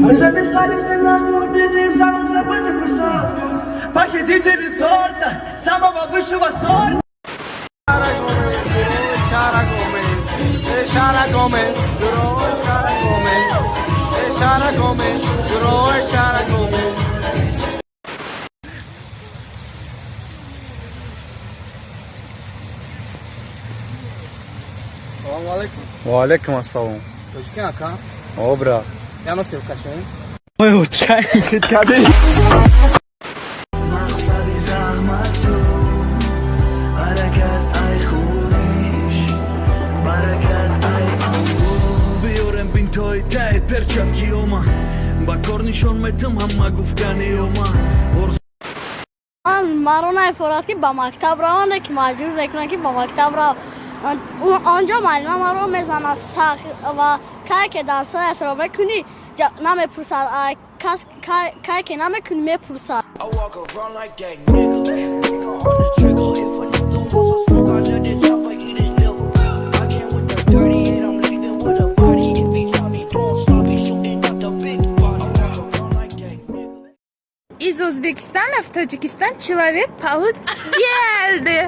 Мы записались на орбиты самых забытых высот. Похитители сорта, самого высшего сорта. Assalomu alaykum. Va alaykum assalom. Toҷики aka. O brat. Я носил кашин. Ой, учай, кады. Мақсади захмату, ҳаракат ай хуриш, баракат ай амру. Биёрем бинтои таи перчатки ома, ба кор нишон метам ҳама гуфтани ома. маро наифорад ки ба мактаб равам, ки маҷбур мекунад ки ба мактаб рав. онҷо маълима маро мезанад сахт ва кае ки дарсоятро мекунӣ намепурсад, кае ки намекунӣ мепурсад. Из Узбекистана в Таджикистан человек паук geldi.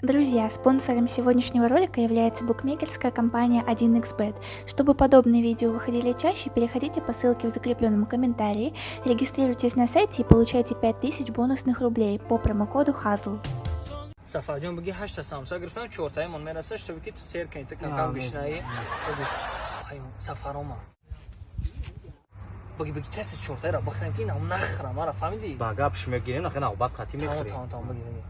Друзья, спонсором сегодняшнего ролика является букмекерская компания 1xbet. Чтобы подобные видео выходили чаще, переходите по ссылке в закрепленном комментарии, регистрируйтесь на сайте и получайте 5000 бонусных рублей по промокоду ХазлShow. Сафарҷон биги 8 та самса гирифтам, 4 таимон мераса, што ки ту сер кани так кам гишнаи. Ай, сафарома. Биги тест 4 таира бахрам ки нам нахрам, ара фамиди. Ба гапш мегирем, нахе навбат қатӣ мехӯрем. Тамом биги.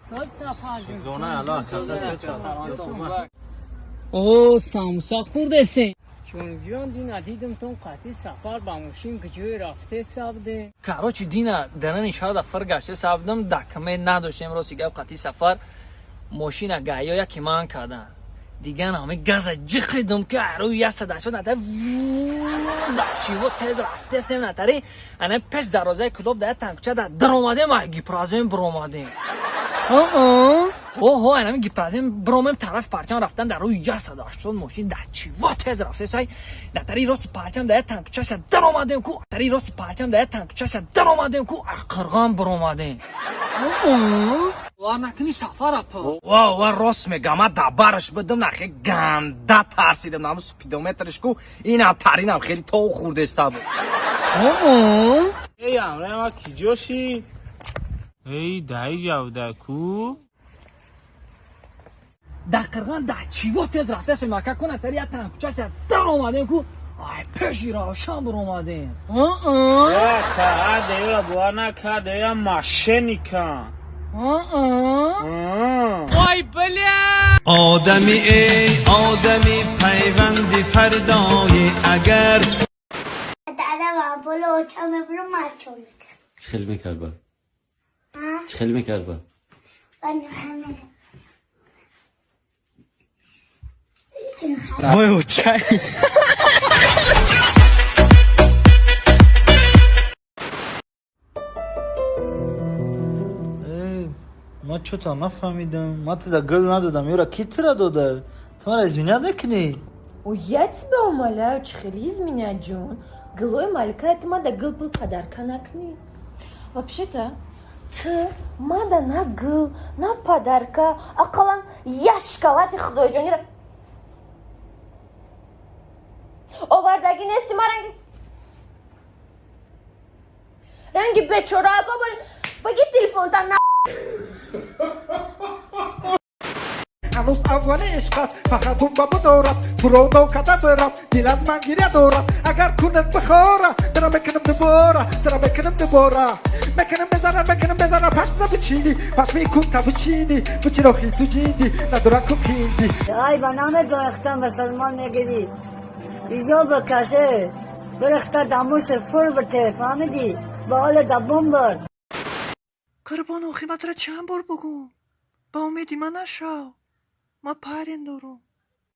Сад сафарҷон. Зона ала сафар. О, самса хурдесе. چون جان دینا دیدم تو قطعی سفر با ماشین کجای رفته سابده. Короче, Дина, дарани шарда фаргаште сабдам, дакаме надоштем роси гап қати сафар. Машина гайо яки ман кардан. Диган ҳаме газа ҷиқидум ки арӯ ясада шуд натари чиво тез рафте сем натари ана пеш дарозаи клуб да танкча да даромадем ай гипразем бромадем. Оҳо, анами гипразем бромем тараф парчам рафтан дар рӯи ясада шуд машин да чиво тез рафте сай натари роси парчам да танкчаша даромадем ку натари роси парчам да танкчаша даромадем ку ақиргам бромадем. ва накни сафар апо. ва рост мегам, ман дабараш бидим, нахе ганда тарсидам, наму спидометриш ку инам таринам хеле тоғ хурдеста буд. эй амра ма киҷоши эй даи ҷавдаку да қирған да чиво тез рафте сай мака ку натари танкчаша даромадем ку ай пеши равшан бромадем. я каадея буана каадея машиника. وای بله آدمی ای آدمی پیوندی فردای اگر دادم بالا چم برو ماچون چخل میکرد چخل میکرد Ой, учай. ما چطور نفهمیدم ما تو گل ندادم یورا کی ترا داده تو را извинять نکنی О, я тебя умоляю, чхели изменять, Джон. Глой малька, это мада гыл был подарка на кни. Вообще-то, ты мада на гыл, на подарка, а калан яшкала ты худой, Джон. О, вардаги не стимаранги. Ранги бечора, баги телефон-то на... هنوز اول عشق است فقط اون بابا دارد برو نوکده برم دل از من گیره دارد اگر کند بخوره درم بکنم دوباره میکنم بزنم پس بچینی پس میکن تا بچینی بچی روخی تو جینی ندارم کپیندی ای با نام برختم و سلمان میگیری ایزا بکشه برخته داموس فور بته فهمیدی با حال دبون بر قربان و خیمت را چند بار بگو با امیدی من نشو ما پارین دارم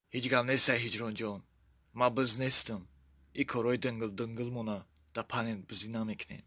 هیچ گم نیسته هیجران جان ما بز نیستم ای کارای دنگل مونا دا پانین بزی نمیکنیم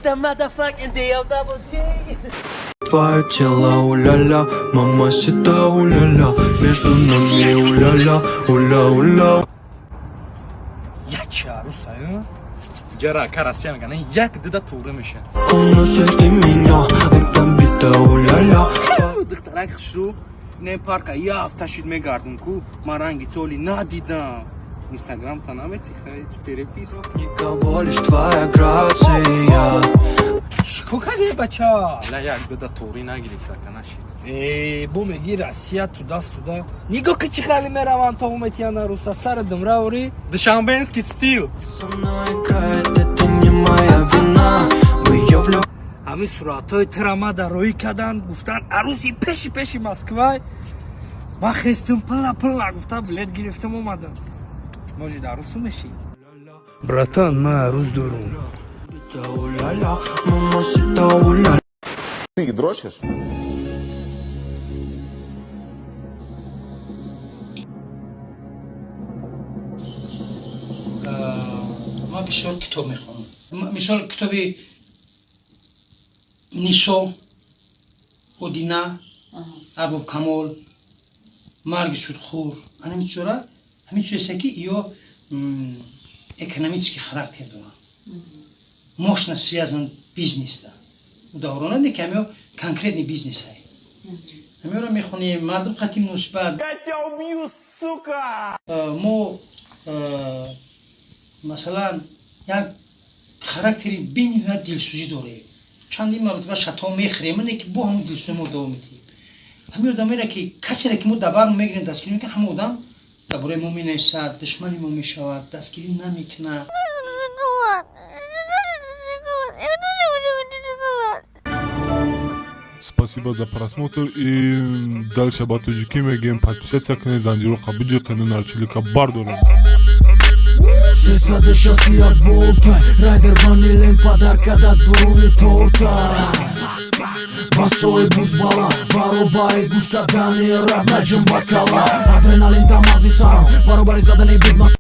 the motherfucking DLWG. Твое тело, уля-ля, мамасита, уля-ля, между нами, уля-ля, уля-уля. Як чи арусаю? Гера карасия мегана як дида тугры меша. Конусешти меня, это бита, уля-ля. Духтарак шу не парка я авташид мегардум ку маранги толи надидам. Инстаграм та намети хай переписка. Никого лишь твоя грация. Кукаги бача. Ла як дида тугры нагирифта канашид. Бу меги Россия туда-сюда. Нигоҳ ки чӣ хеле мераванд то уметияна руса сар думравори. Душанбенский стил. Со мной играет, это не моя вина. Мы ёблю. Ҳами суратҳои трама дароӣ кардан гуфтан арӯси пеши Москва. Ман хестум пилла гуфта билет гирифтам омадам. Можи дарӯсу мешӣ. Братан, ман арӯз дорум. Уля-ля, мамасита, уля-ля. Ты дрочишь? ما بسیار کتاب میخونم. مثال کتاب نیسا، اودینا، ارباب کمال، مرگ سودخور. همین چورا همین چیزی که یا экономический характер дорад. Мощно связан бизнес да. Удаврона деки ҳамё конкретный бизнес ҳай. Ҳамёро мехонем мардум хати мусбат. Я тебя убью, сука! Мо масалан як характери бениҳоят дилсӯзӣ дорем. Чандин маротиба шато мехӯрем, не ки бо ҳамон дилсӯзӣ мо давом медиҳем. ҳамин одамеро ки касеро ки мо дар бар мегирем дастгирӣ мекунем, ҳамон одам дар бораи мо менависад, душмани мо мешавад, дастгирӣ намекунад. Спасибо за просмотр и дальше об Тоҷики мегем. Подписаться к занҷиру қабуҷи қанун чилика бардорем. 360 волта, райдер ванилин подарка да дуруни торта. Басои бузбала, баробари гӯш кардани раб наҷм бакала. Адреналин дамази сарам, баробари задани бигмас